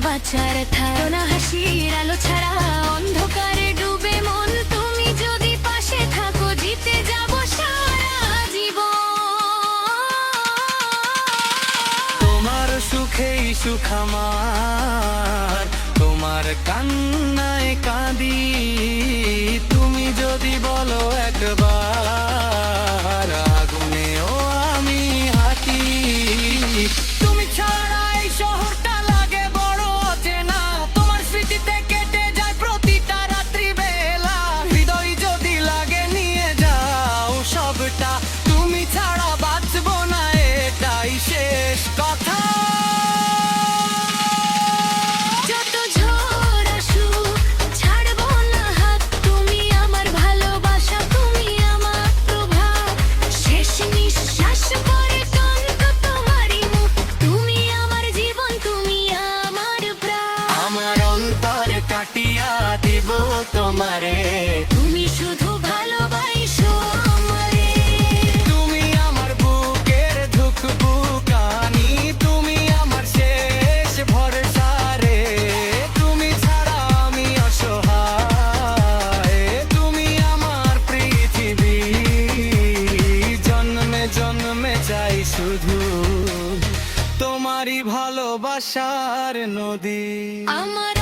বাঁচার থাকো না হাসির আলো ছাড়া অন্ধকারে ডুবে মন তুমি যদি পাশে থাকো জিতে যাব সারা জীবন তোমার সুখেই সুখ আমার, তোমার কান্নায় কাঁদি। তুমি যদি বলো একবার আগুনেও আমি হাঁটি। তুমি ছাড়া এই শহরটা লাগে বড় অচেনা, তোমার স্মৃতিতে কেটে যায় প্রতিটা রাত্রি বেলা। হৃদয় যদি লাগে নিয়ে যাও সবটা, তুমি ছাড়া বাঁচবো না এটাই শেষ কথা। যত ঝড় আসুক ছাড়বো না হাত, তুমি আমার ভালোবাসা, তুমি আমার প্রভাত। শেষ নিঃশ্বাস পরে কান্ত তোমারই মুখ, তুমি আমার জীবন, তুমি আমার প্রাণ। আমার অন্তর কাটিয়া দিব তোমারে, তুমি শুধু ভালোবাসো আমারে। তুমি আমার বুকের ধুকপুকানি, তুমি আমার শেষ ভরসা রে। তুমি ছাড়া আমি অসহায়, তুমি আমার পৃথিবী। জন্মে জন্মে চাই শুধু তোমারই ভালোবাসার নদী। আমার